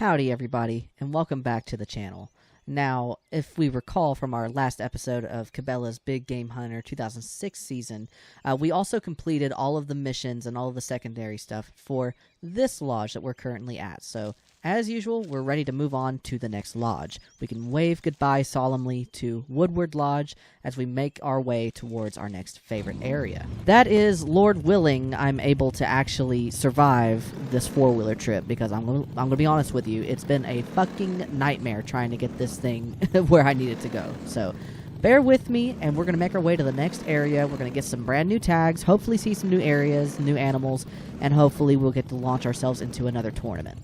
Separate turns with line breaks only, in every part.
Howdy everybody, and welcome back to the channel. Now, if we recall from our last episode of Cabela's Big Game Hunter 2006 season, we also completed all of the missions and all of the secondary stuff for this lodge that we're currently at. So, as usual, we're ready to move on to the next lodge. We can wave goodbye solemnly to Woodward Lodge as we make our way towards our next favorite area. That is, Lord willing, I'm able to actually survive this four-wheeler trip, because I'm gonna be honest with you, it's been a fucking nightmare trying to get this thing where I need it to go. So, bear with me, and we're gonna make our way to the next area. We're gonna get some brand new tags, hopefully see some new areas, new animals, and hopefully we'll get to launch ourselves into another tournament.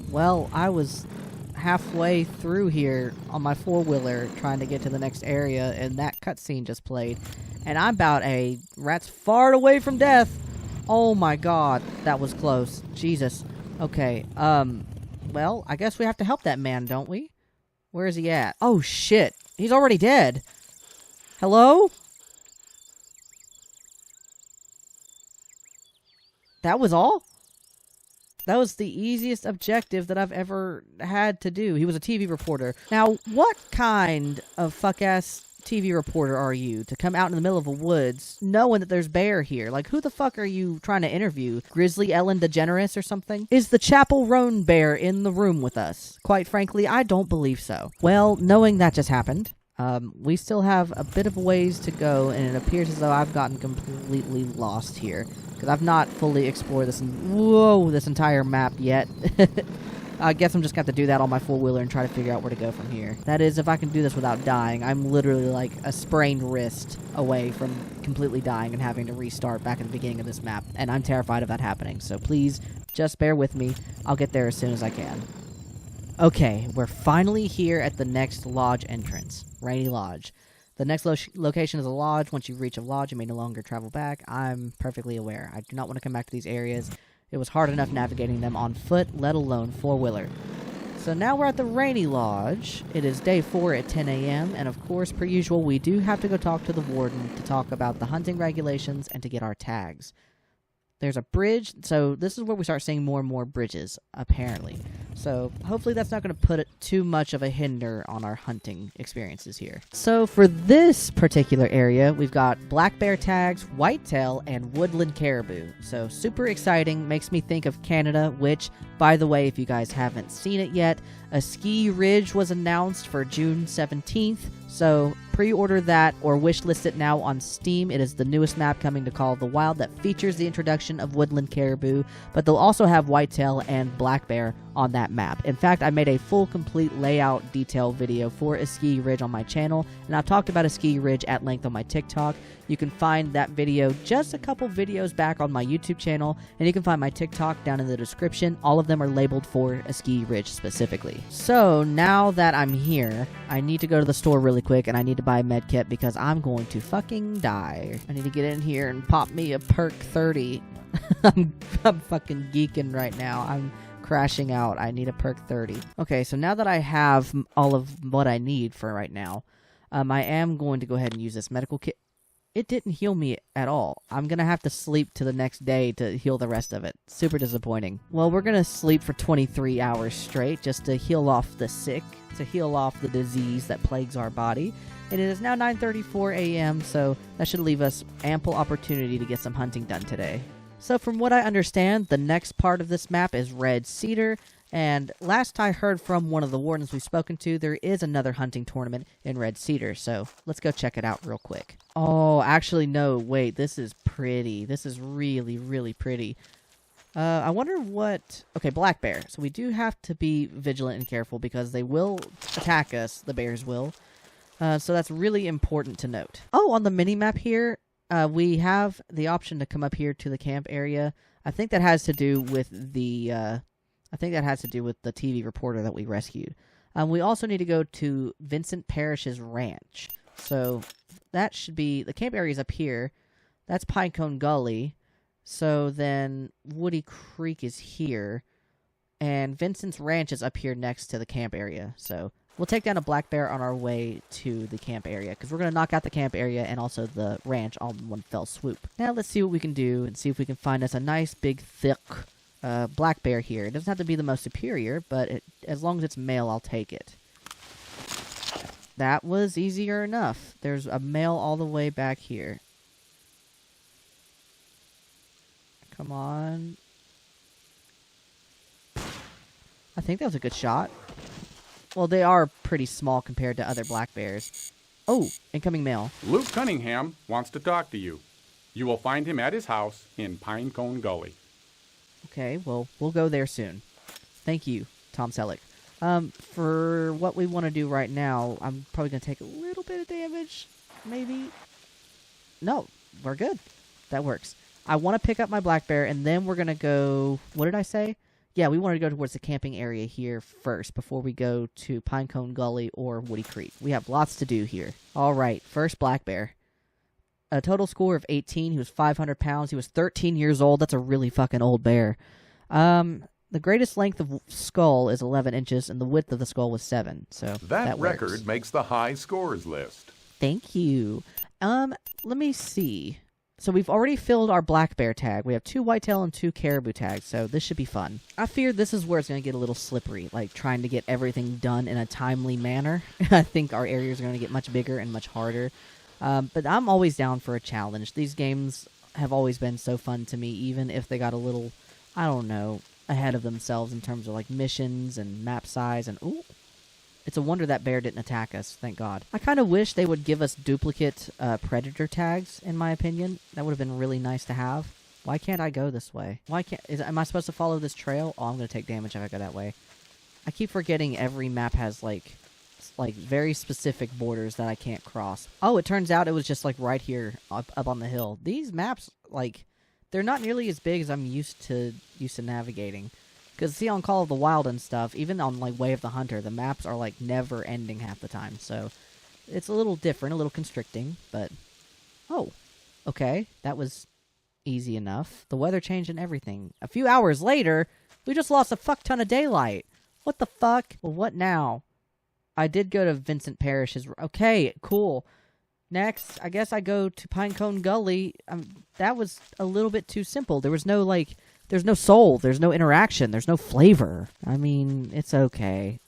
Well, I was halfway through here on my four-wheeler trying to get to the next area, and that cutscene just played. And I'm about a rat's fart away from death. Oh my god, that was close. Jesus. Okay, well, I guess we have to help that man, don't we? Where is he at? Oh shit, he's already dead. Hello? That was all? That was the easiest objective that I've ever had to do. He was a TV reporter. Now, what kind of fuck-ass TV reporter are you to come out in the middle of the woods knowing that there's bear here? Like, who the fuck are you trying to interview? Grizzly Ellen DeGeneres or something? Is the Chapel Roan bear in the room with us? Quite frankly, I don't believe so. Well, knowing that just happened, we still have a bit of a ways to go, and it appears as though I've gotten completely lost here. Because I've not fully explored this entire map yet. I guess I'm just going to have to do that on my four-wheeler and try to figure out where to go from here. That is, if I can do this without dying. I'm literally like a sprained wrist away from completely dying and having to restart back at the beginning of this map. And I'm terrified of that happening. So please, just bear with me. I'll get there as soon as I can. Okay, we're finally here at the next lodge entrance. Rainy Lodge. The next location is a lodge. Once you reach a lodge, you may no longer travel back. I'm perfectly aware. I do not want to come back to these areas. It was hard enough navigating them on foot, let alone four-wheeler. So now we're at the Rainy Lodge. It is day 4 at 10 a.m., and of course, per usual, we do have to go talk to the warden to talk about the hunting regulations and to get our tags. There's a bridge, so this is where we start seeing more and more bridges, apparently. So hopefully that's not going to put too much of a hinder on our hunting experiences here. So for this particular area, we've got black bear tags, whitetail, and woodland caribou. So super exciting, makes me think of Canada, which, by the way, if you guys haven't seen it yet, a ski ridge was announced for June 17th. So pre-order that or wishlist it now on Steam. It is the newest map coming to Call of the Wild that features the introduction of woodland caribou, but they'll also have whitetail and black bear on that map. In fact, I made a full, complete layout detail video for a ski ridge on my channel, and I've talked about a ski ridge at length on my TikTok. You can find that video just a couple videos back on my YouTube channel, and you can find my TikTok down in the description. All of them are labeled for a ski ridge specifically. So now that I'm here, I need to go to the store really quick, and I need to buy a med kit because I'm going to fucking die. I need to get in here and pop me a perk 30. I'm fucking geeking right now. I'm crashing out. I need a perk 30. Okay, so now that I have all of what I need for right now, I am going to go ahead and use this medical kit. It didn't heal me at all. I'm going to have to sleep to the next day to heal the rest of it. Super disappointing. Well, we're going to sleep for 23 hours straight just to heal off the sick, to heal off the disease that plagues our body. And it is now 9:34 a.m., so that should leave us ample opportunity to get some hunting done today. So from what I understand, the next part of this map is Red Cedar, and last I heard from one of the wardens we've spoken to, there is another hunting tournament in Red Cedar, so let's go check it out real quick. Oh, actually, no, wait, this is pretty. This is really, really pretty. I wonder what... Okay, black bear. So we do have to be vigilant and careful because they will attack us, the bears will. So that's really important to note. Oh, on the mini-map here, we have the option to come up here to the camp area. I think that has to do with the... TV reporter that we rescued. We also need to go to Vincent Parrish's ranch. So that should be... The camp area is up here. That's Pinecone Gully. So then Woody Creek is here. And Vincent's ranch is up here next to the camp area. So We'll take down a black bear on our way to the camp area, because we're going to knock out the camp area and also the ranch all in one fell swoop. Now let's see what we can do and see if we can find us a nice, big, thick black bear here. It doesn't have to be the most superior, but as long as it's male, I'll take it. That was easier enough. There's a male all the way back here. Come on. I think that was a good shot. Well, they are pretty small compared to other black bears. Oh, incoming male.
Luke Cunningham wants to talk to you. You will find him at his house in Pinecone Gully.
Okay, well, we'll go there soon. Thank you, Tom Selleck. For what we want to do right now, I'm probably going to take a little bit of damage, maybe. No, we're good. That works. I want to pick up my black bear, and then we're going to go... What did I say? Yeah, we wanted to go towards the camping area here first before we go to Pinecone Gully or Woody Creek. We have lots to do here. All right, first black bear. A total score of 18. He was 500 pounds. He was 13 years old. That's a really fucking old bear. The greatest length of skull is 11 inches, and the width of the skull was 7. So that
record
works.
makes the high scores list.
Thank you. Let me see. So we've already filled our black bear tag. We have 2 whitetail and 2 caribou tags, so this should be fun. I fear this is where it's going to get a little slippery, like trying to get everything done in a timely manner. I think our areas are going to get much bigger and much harder. But I'm always down for a challenge. These games have always been so fun to me, even if they got a little, I don't know, ahead of themselves in terms of like missions and map size and ooh. It's a wonder that bear didn't attack us, thank God. I kind of wish they would give us duplicate predator tags, in my opinion. That would have been really nice to have. Why can't I go this way? Am I supposed to follow this trail? Oh, I'm going to take damage if I go that way. I keep forgetting every map has, like very specific borders that I can't cross. Oh, it turns out it was just, like, right here up on the hill. These maps, like, they're not nearly as big as I'm used to navigating. Because, see, on Call of the Wild and stuff, even on, like, Way of the Hunter, the maps are, like, never ending half the time. So, it's a little different, a little constricting, but... Oh, okay. That was easy enough. The weather changed and everything. A few hours later, we just lost a fuck ton of daylight. What the fuck? Well, what now? I did go to Vincent Parish's... Okay, cool. Next, I guess I go to Pinecone Gully. That was a little bit too simple. There was no, like... There's no soul. There's no interaction. There's no flavor. I mean, it's okay.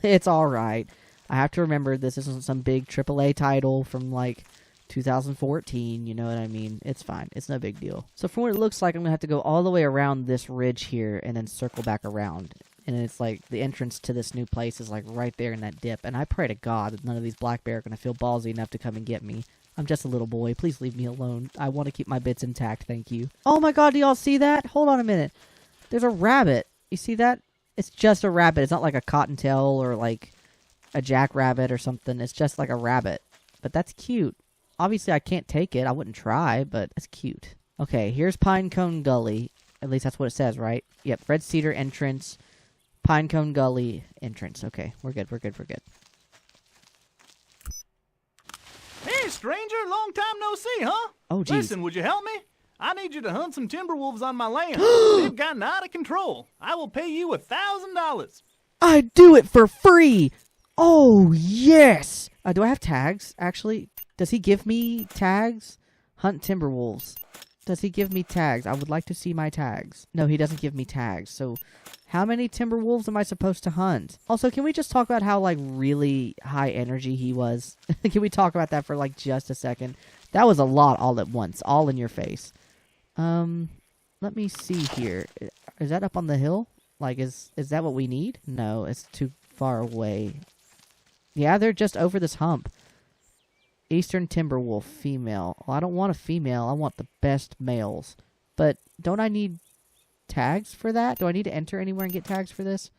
It's alright. I have to remember this isn't some big AAA title from, like, 2014. You know what I mean? It's fine. It's no big deal. So from what it looks like, I'm going to have to go all the way around this ridge here and then circle back around. And it's like the entrance to this new place is, like, right there in that dip. And I pray to God that none of these black bear are going to feel ballsy enough to come and get me. I'm just a little boy. Please leave me alone. I want to keep my bits intact, thank you. Oh my God, do y'all see that? Hold on a minute. There's a rabbit. You see that? It's just a rabbit. It's not like a cottontail or like a jackrabbit or something. It's just like a rabbit. But that's cute. Obviously, I can't take it. I wouldn't try, but it's cute. Okay, here's Pinecone Gully. At least that's what it says, right? Yep, Red Cedar entrance. Pinecone Gully entrance. Okay, we're good, we're good, we're good.
Hey, stranger, long time no see, huh?
Oh, jeez.
Listen, would you help me? I need you to hunt some timber wolves on my land. They've gotten out of control. I will pay you $1,000.
I'd do it for free! Oh, yes! Do I have tags, actually? Does he give me tags? Hunt timber wolves. Does he give me tags? I would like to see my tags. No, he doesn't give me tags, so... How many timber wolves am I supposed to hunt? Also, can we just talk about how, like, really high energy he was? Can we talk about that for, like, just a second? That was a lot all at once. All in your face. Let me see here. Is that up on the hill? Like, is that what we need? No, it's too far away. Yeah, they're just over this hump. Eastern timber wolf, female. Well, I don't want a female. I want the best males. But don't I need... tags for that? Do I need to enter anywhere and get tags for this?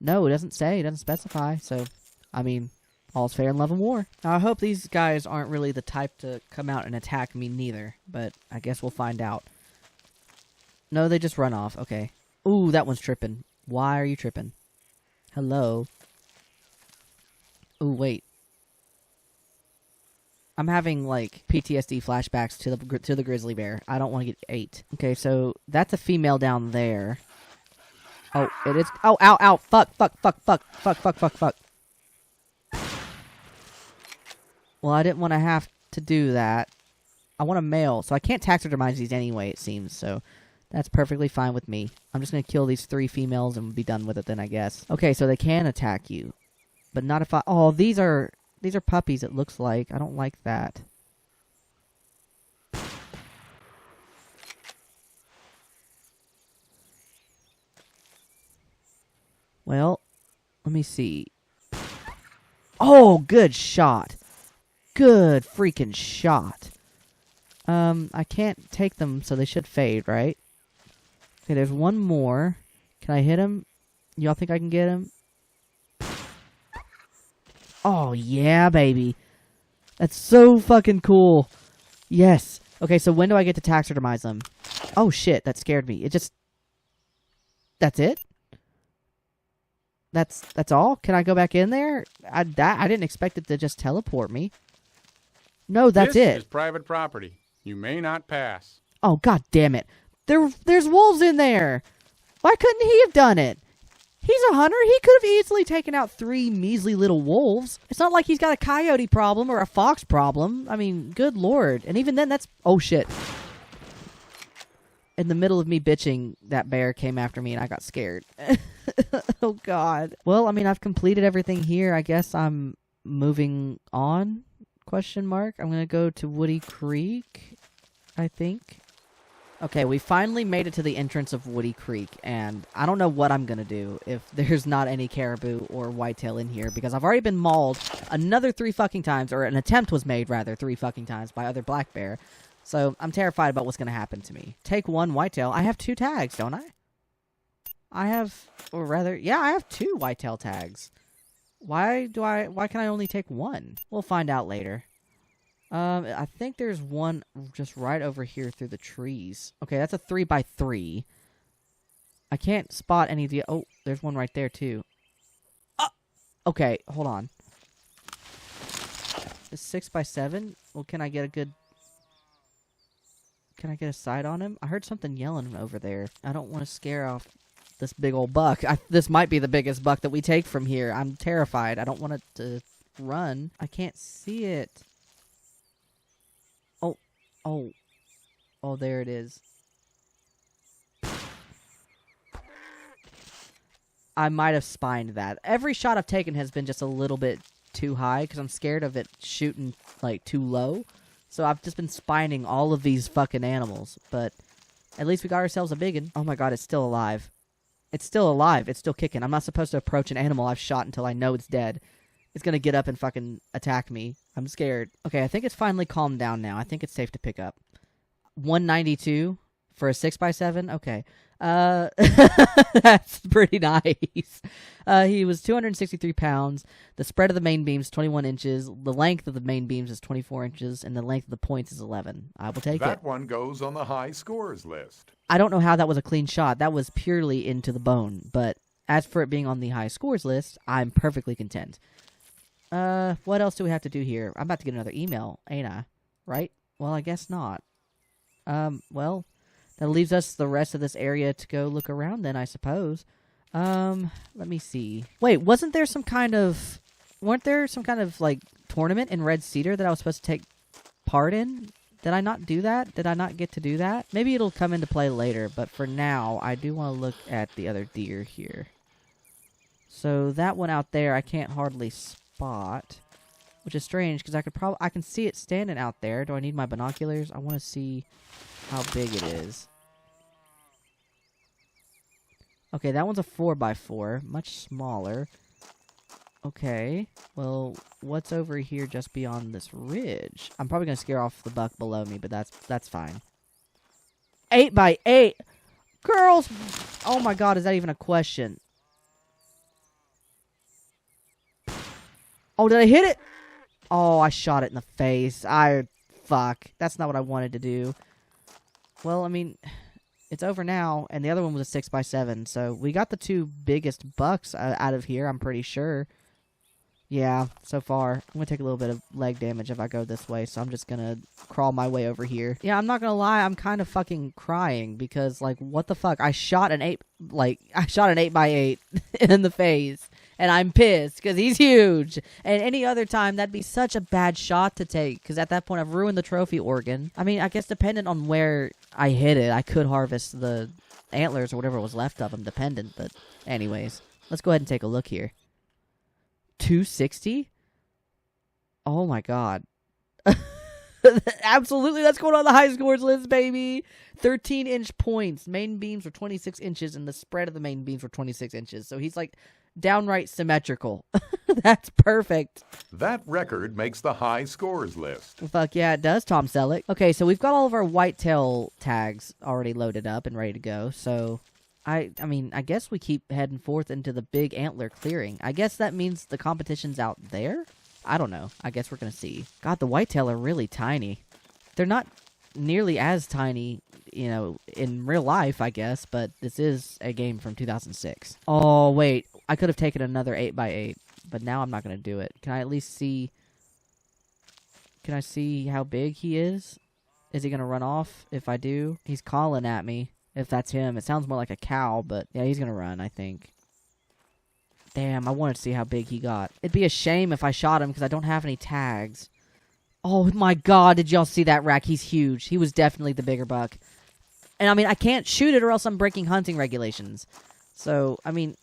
No, it doesn't say. It doesn't specify. So, I mean, all's fair in love and war. Now, I hope these guys aren't really the type to come out and attack me neither. But I guess we'll find out. No, they just run off. Okay. Ooh, that one's tripping. Why are you tripping? Hello? Ooh, wait. I'm having, like, PTSD flashbacks to the grizzly bear. I don't want to get ate. Okay, so that's a female down there. Oh, it is. Oh, ow, ow. Fuck. Well, I didn't want to have to do that. I want a male, so I can't taxidermize these anyway, it seems, so that's perfectly fine with me. I'm just going to kill these 3 females and be done with it then, I guess. Okay, so they can attack you, but not if I... Oh, these are puppies, it looks like. I don't like that. Well, let me see. Oh, good shot. Good freaking shot. I can't take them, so they should fade, right? Okay, there's one more. Can I hit him? Y'all think I can get him? Oh, yeah, baby. That's so fucking cool. Yes. Okay, so when do I get to taxidermize them? Oh, shit, that scared me. It just... That's it? That's all? Can I go back in there? I didn't expect it to just teleport me. No, that's it.
This is private property. You may not pass.
Oh, god damn it. There's wolves in there. Why couldn't he have done it? He's a hunter. He could have easily taken out 3 measly little wolves. It's not like he's got a coyote problem or a fox problem. I mean, good lord. And even then, that's... Oh, shit. In the middle of me bitching, that bear came after me and I got scared. Oh, God. Well, I mean, I've completed everything here. I guess I'm moving on? Question mark. I'm going to go to Woody Creek, I think. Okay, we finally made it to the entrance of Woody Creek, and I don't know what I'm going to do if there's not any caribou or whitetail in here, because I've already been mauled another 3 fucking times, or an attempt was made, rather, 3 fucking times by other black bear. So I'm terrified about what's going to happen to me. Take 1 whitetail. I have 2 tags, don't I? I have, or rather, yeah, I have 2 whitetail tags. Why can I only take 1? We'll find out later. I think there's one just right over here through the trees. Okay, that's a 3x3. I can't spot any of the... Oh, there's one right there, too. Okay, hold on. Is 6x7? Well, can I get a good... Can I get a sight on him? I heard something yelling over there. I don't want to scare off this big old buck. This might be the biggest buck that we take from here. I'm terrified. I don't want it to run. I can't see it. Oh, there it is. I might have spined that. Every shot I've taken has been just a little bit too high because I'm scared of it shooting, like, too low. So I've just been spining all of these fucking animals. But at least we got ourselves a biggin. Oh my god, it's still alive. It's still alive. It's still kicking. I'm not supposed to approach an animal I've shot until I know it's dead. It's gonna get up and fucking attack me. I'm scared. Okay, I think it's finally calmed down now. I think it's safe to pick up. 192 for a 6x7? Okay. That's pretty nice. He was 263 pounds. The spread of the main beams is 21 inches. The length of the main beams is 24 inches. And the length of the points is 11. I will take it.
That one goes on the high scores list.
I don't know how that was a clean shot. That was purely into the bone. But as for it being on the high scores list, I'm perfectly content. What else do we have to do here? I'm about to get another email, ain't I? Right? Well, I guess not. Well, that leaves us the rest of this area to go look around then, I suppose. Let me see. Wait, weren't there some kind of, like, tournament in Red Cedar that I was supposed to take part in? Did I not do that? Did I not get to do that? Maybe it'll come into play later, but for now, I do want to look at the other deer here. So that one out there, I can't hardly spot, which is strange because I can see it standing out there. Do I need my binoculars? I want to see how big it is. Okay, that one's a 4x4, much smaller. Okay, well, what's over here just beyond this ridge? I'm probably gonna scare off the buck below me, but that's fine. 8x8, girls! Oh my god, is that even a question? Oh, did I hit it? Oh, I shot it in the face. Fuck. That's not what I wanted to do. Well, I mean, it's over now, and the other one was a 6x7, so we got the 2 biggest bucks out of here, I'm pretty sure. Yeah, so far. I'm going to take a little bit of leg damage if I go this way, so I'm just going to crawl my way over here. Yeah, I'm not going to lie, I'm kind of fucking crying, because, like, what the fuck? I shot an 8x8 in the face, And I'm pissed because he's huge. And any other time, that'd be such a bad shot to take because at that point, I've ruined the trophy organ. I mean, I guess dependent on where I hit it, I could harvest the antlers or whatever was left of them, dependent. But anyways, let's go ahead and take a look here. 260? Oh my god. Absolutely, that's going on the high scores list, baby. 13-inch points. Main beams were 26 inches, and the spread of the main beams were 26 inches. So he's like downright symmetrical. That's perfect.
That record makes the high scores list.
Fuck yeah, it does, Tom Selleck. Okay, so we've got all of our whitetail tags already loaded up and ready to go. So I mean, I guess we keep heading forth into the big antler clearing. I guess that means the competition's out there? I don't know. I guess we're going to see. God, the whitetail are really tiny. They're not nearly as tiny, you know, in real life, I guess, but this is a game from 2006. Oh, wait. I could have taken another 8x8, but now I'm not going to do it. Can I at least see... Can I see how big he is? Is he going to run off if I do? He's calling at me, if that's him. It sounds more like a cow, but yeah, he's going to run, I think. Damn, I wanted to see how big he got. It'd be a shame if I shot him because I don't have any tags. Oh my god, did y'all see that rack? He's huge. He was definitely the bigger buck. And I mean, I can't shoot it or else I'm breaking hunting regulations. So, I mean,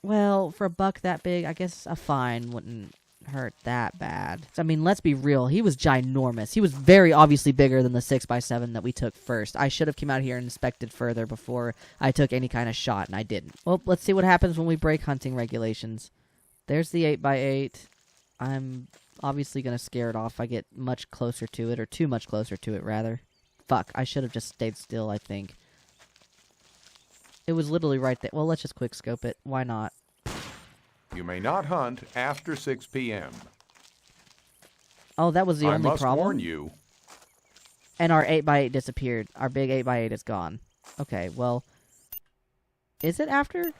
well, for a buck that big, I guess a fine wouldn't hurt that bad. So, I mean, let's be real. He was ginormous. He was very obviously bigger than the 6x7 that we took first. I should have come out here and inspected further before I took any kind of shot, and I didn't. Well, let's see what happens when we break hunting regulations. There's the 8x8. I'm obviously going to scare it off if I get much closer to it, or too much closer to it, rather. Fuck, I should have just stayed still, I think. It was literally right there. Well, let's just quick scope it. Why not?
You may not hunt after 6 p.m.
Oh, that was the only problem?
I must warn you.
And our 8x8 disappeared. Our big 8x8 is gone. Okay, well... Is it after?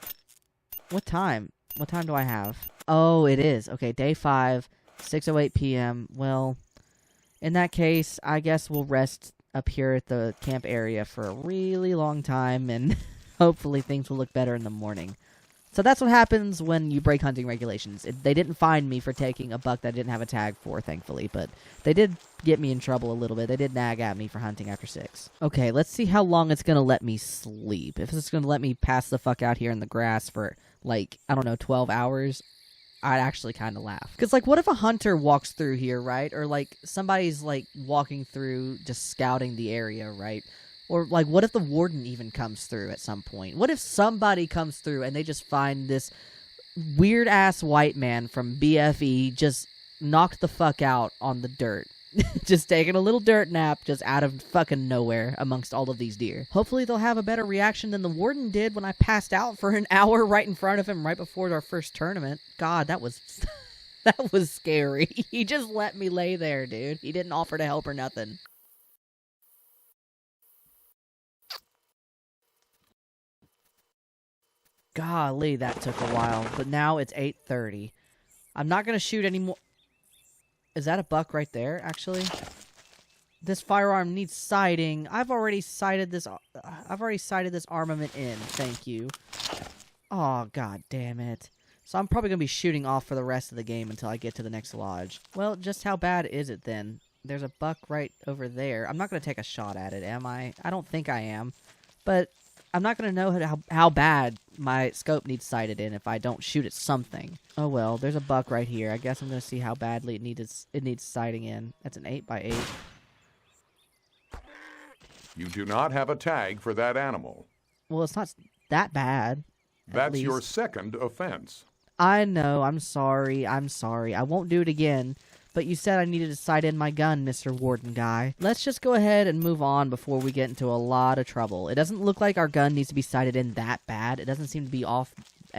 What time? What time do I have? Oh, it is. Okay, day 5, 6:08 p.m. Well, in that case, I guess we'll rest up here at the camp area for a really long time, and hopefully things will look better in the morning. So that's what happens when you break hunting regulations. They didn't find me for taking a buck that I didn't have a tag for, thankfully, but they did get me in trouble a little bit. They did nag at me for hunting after 6. Okay, let's see how long it's going to let me sleep. If it's going to let me pass the fuck out here in the grass for, like, I don't know, 12 hours, I'd actually kind of laugh. Because, like, what if a hunter walks through here, right? Or, like, somebody's, like, walking through just scouting the area, right? Or, like, what if the warden even comes through at some point? What if somebody comes through and they just find this weird-ass white man from BFE just knocked the fuck out on the dirt? Just taking a little dirt nap just out of fucking nowhere amongst all of these deer. Hopefully they'll have a better reaction than the warden did when I passed out for an hour right in front of him right before our first tournament. God, that was... that was scary. He just let me lay there, dude. He didn't offer to help or nothing. Golly, that took a while. But now it's 8:30. I'm not going to shoot anymore. Is that a buck right there, actually? This firearm needs sighting. I've already sighted this armament in. Thank you. Oh, god damn it. So I'm probably going to be shooting off for the rest of the game until I get to the next lodge. Well, just how bad is it then? There's a buck right over there. I'm not going to take a shot at it, am I? I don't think I am. But I'm not going to know how bad my scope needs sighted in if I don't shoot at something. Oh well, there's a buck right here. I guess I'm going to see how badly it needs sighting in. That's an 8x8.
You do not have a tag for that animal.
Well, it's not that bad.
That's your second offense.
I know. I'm sorry. I won't do it again. But you said I needed to sight in my gun, Mr. Warden guy. Let's just go ahead and move on before we get into a lot of trouble. It doesn't look like our gun needs to be sighted in that bad. It doesn't seem to be off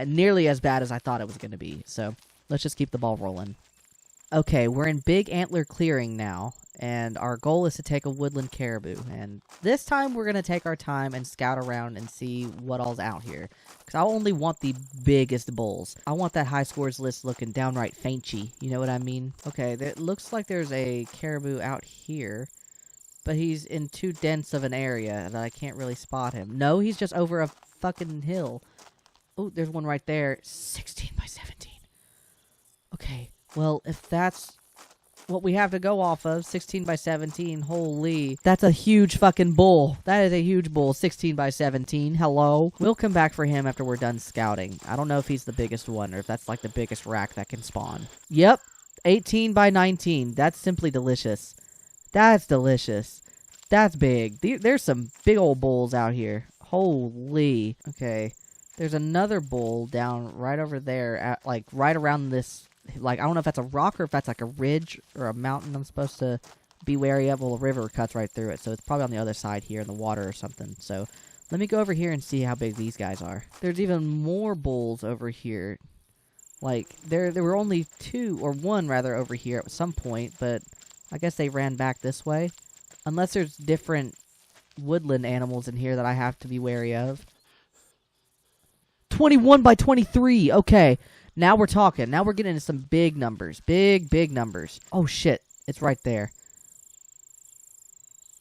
nearly as bad as I thought it was going to be. So let's just keep the ball rolling. Okay, we're in Big Antler Clearing now. And our goal is to take a woodland caribou. And this time we're going to take our time and scout around and see what all's out here. Because I only want the biggest bulls. I want that high scores list looking downright feinchy. You know what I mean? Okay, it looks like there's a caribou out here. But he's in too dense of an area that I can't really spot him. No, he's just over a fucking hill. Oh, there's one right there. 16 by 17. Okay, well, if that's what we have to go off of, 16 by 17, holy. That's a huge fucking bull. That is a huge bull, 16 by 17. Hello. We'll come back for him after we're done scouting. I don't know if he's the biggest one or if that's like the biggest rack that can spawn. Yep, 18 by 19. That's simply delicious. That's delicious. That's big. There's some big old bulls out here. Holy. Okay. There's another bull down right over there, at, like, right around this. Like, I don't know if that's a rock or if that's like a ridge or a mountain I'm supposed to be wary of. Well, the river cuts right through it, so it's probably on the other side here in the water or something. So let me go over here and see how big these guys are. There's even more bulls over here. Like, there were only two, or one rather, over here at some point, but I guess they ran back this way. Unless there's different woodland animals in here that I have to be wary of. 21 by 23, okay. Now we're talking. Now we're getting into some big numbers. Big numbers. Oh, shit. It's right there.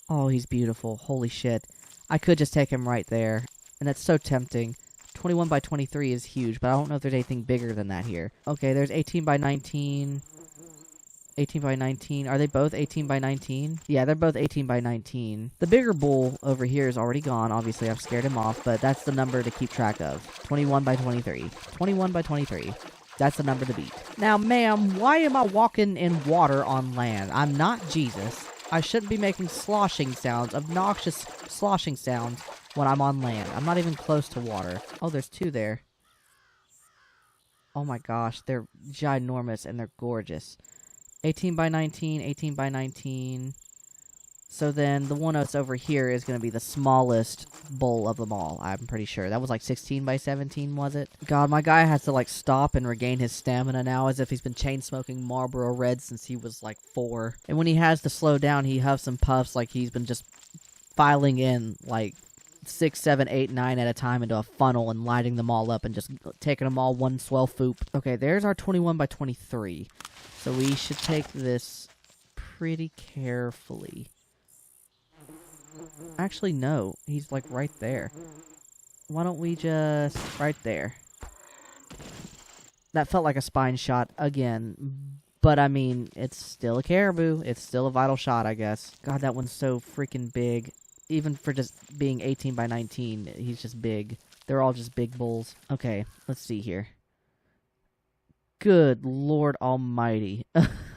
Oh, he's beautiful. Holy shit. I could just take him right there. And that's so tempting. 21 by 23 is huge, but I don't know if there's anything bigger than that here. Okay, there's 18 by 19. 18 by 19. Are they both 18 by 19? Yeah, they're both 18 by 19. The bigger bull over here is already gone. Obviously, I've scared him off, but that's the number to keep track of. 21 by 23. 21 by 23. That's the number to beat. Now, ma'am, why am I walking in water on land? I'm not Jesus. I shouldn't be making sloshing sounds, obnoxious sloshing sounds, when I'm on land. I'm not even close to water. Oh, there's two there. Oh my gosh, they're ginormous and they're gorgeous. 18 by 19, 18 by 19. So then the one that's over here is going to be the smallest bull of them all, I'm pretty sure. That was like 16 by 17, was it? God, my guy has to like stop and regain his stamina now as if he's been chain smoking Marlboro Red since he was like 4. And when he has to slow down, he huffs and puffs like he's been just filing in like 6, 7, 8, 9 at a time into a funnel and lighting them all up and just taking them all one swell foop. Okay, there's our 21 by 23. So we should take this pretty carefully. Actually, no. He's like right there. Why don't we just... right there. That felt like a spine shot again. But, I mean, it's still a caribou. It's still a vital shot, I guess. God, that one's so freaking big. Even for just being 18 by 19, he's just big. They're all just big bulls. Okay, let's see here. Good Lord Almighty.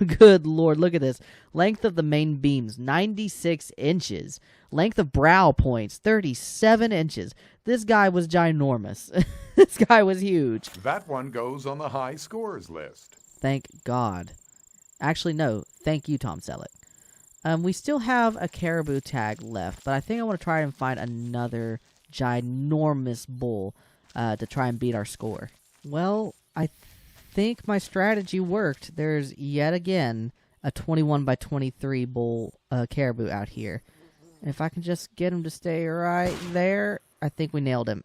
Good Lord, look at this. Length of the main beams, 96 inches. Length of brow points, 37 inches. This guy was ginormous. This guy was huge.
That one goes on the high scores list.
Thank God. Actually, no. Thank you, Tom Selleck. We still have a caribou tag left, but I think I want to try and find another ginormous bull to try and beat our score. Well, I think my strategy worked. There's yet again a 21 by 23 bull caribou out here. And if I can just get him to stay right there, I think we nailed him.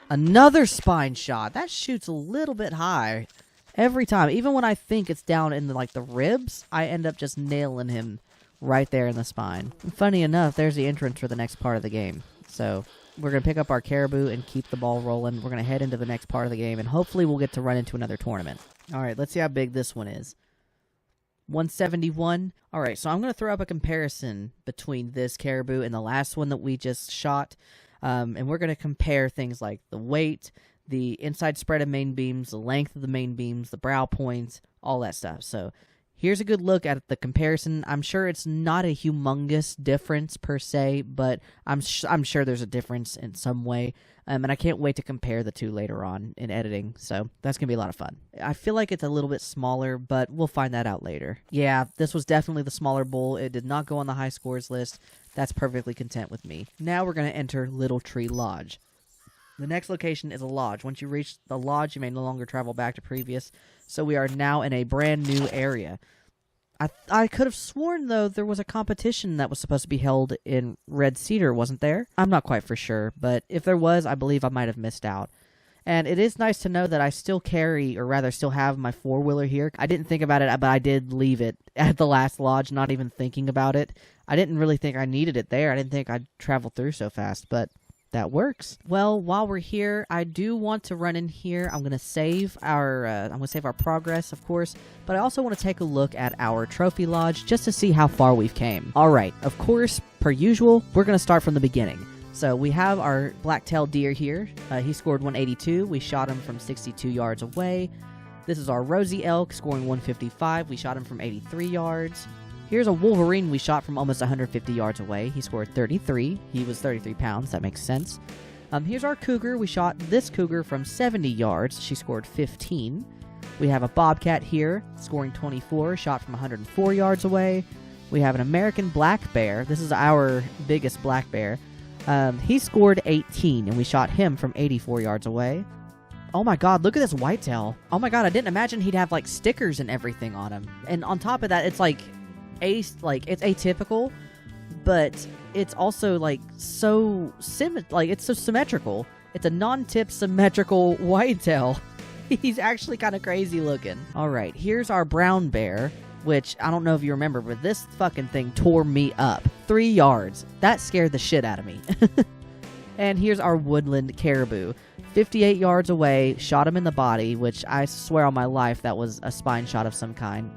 Another spine shot. That shoots a little bit high every time. Even when I think it's down in the ribs, I end up just nailing him right there in the spine. And funny enough, there's the entrance for the next part of the game. So we're going to pick up our caribou and keep the ball rolling. We're going to head into the next part of the game, and hopefully we'll get to run into another tournament. All right, let's see how big this one is. 171. All right, so I'm going to throw up a comparison between this caribou and the last one that we just shot. And we're going to compare things like the weight, the inside spread of main beams, the length of the main beams, the brow points, all that stuff. So here's a good look at the comparison. I'm sure it's not a humongous difference per se, but I'm sure there's a difference in some way. And I can't wait to compare the two later on in editing, so that's going to be a lot of fun. I feel like it's a little bit smaller, but we'll find that out later. Yeah, this was definitely the smaller bull. It did not go on the high scores list. That's perfectly content with me. Now we're going to enter Little Tree Lodge. The next location is a lodge. Once you reach the lodge, you may no longer travel back to previous, so we are now in a brand new area. I could have sworn, though, there was a competition that was supposed to be held in Red Cedar, wasn't there? I'm not quite for sure, but if there was, I believe I might have missed out. And it is nice to know that I still carry, or rather still have my four-wheeler here. I didn't think about it, but I did leave it at the last lodge, not even thinking about it. I didn't really think I needed it there. I didn't think I'd travel through so fast, but That works. Well, while we're here, I do want to run in here. I'm gonna save our progress, of course, but I also want to take a look at our trophy lodge just to see how far we've came. All right, of course, per usual, we're gonna start from the beginning. So we have our black-tailed deer here. He scored 182. We shot him from 62 yards away. This is our rosy elk scoring 155. We shot him from 83 yards. Here's a wolverine we shot from almost 150 yards away. He scored 33. He was 33 pounds. That makes sense. Here's our cougar. We shot this cougar from 70 yards. She scored 15. We have a bobcat here scoring 24, shot from 104 yards away. We have an American black bear. This is our biggest black bear. He scored 18, and we shot him from 84 yards away. Oh my god, look at this whitetail. Oh my god, I didn't imagine he'd have like stickers and everything on him. And on top of that, it's like it's atypical, but it's also like it's so symmetrical. It's a non-tip symmetrical whitetail. He's actually kind of crazy looking. All right, here's our brown bear, which I don't know if you remember, but this fucking thing tore me up. 3 yards. That scared the shit out of me. And here's our woodland caribou. 58 yards away, shot him in the body, which I swear on my life that was a spine shot of some kind.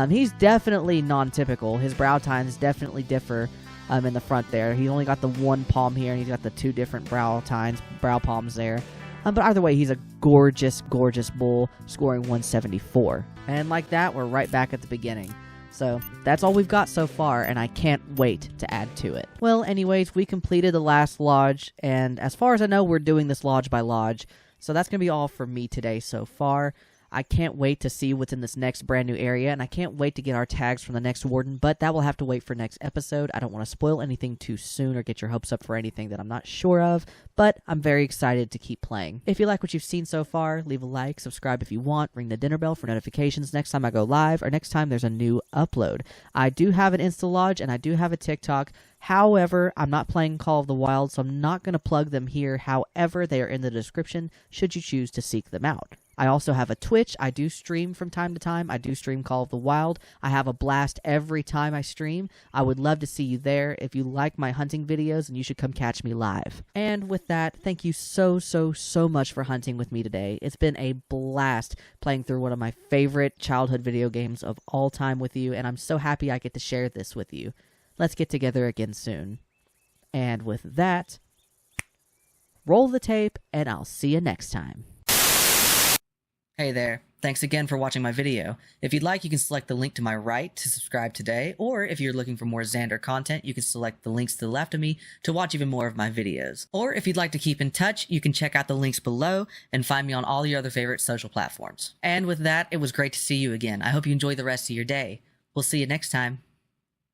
He's definitely non-typical. His brow tines definitely differ in the front there. He only got the one palm here, and he's got the 2 different brow palms there. But either way, he's a gorgeous, gorgeous bull, scoring 174. And like that, we're right back at the beginning. So that's all we've got so far, and I can't wait to add to it. Well, anyways, we completed the last lodge, and as far as I know, we're doing this lodge by lodge. So that's going to be all for me today so far. I can't wait to see what's in this next brand new area, and I can't wait to get our tags from the next warden, but that will have to wait for next episode. I don't want to spoil anything too soon or get your hopes up for anything that I'm not sure of, but I'm very excited to keep playing. If you like what you've seen so far, leave a like, subscribe if you want, ring the dinner bell for notifications next time I go live, or next time there's a new upload. I do have an Insta Lodge, and I do have a TikTok. However, I'm not playing Call of the Wild, so I'm not going to plug them here. However, they are in the description should you choose to seek them out. I also have a Twitch. I do stream from time to time. I do stream Call of the Wild. I have a blast every time I stream. I would love to see you there. If you like my hunting videos, then you should come catch me live. And with that, thank you so much for hunting with me today. It's been a blast playing through one of my favorite childhood video games of all time with you, and I'm so happy I get to share this with you. Let's get together again soon. And with that, roll the tape, and I'll see you next time. Hey there, thanks again for watching my video. If you'd like, you can select the link to my right to subscribe today, or if you're looking for more Xander content, you can select the links to the left of me to watch even more of my videos. Or if you'd like to keep in touch, you can check out the links below and find me on all your other favorite social platforms. And with that, it was great to see you again. I hope you enjoy the rest of your day. We'll see you next time.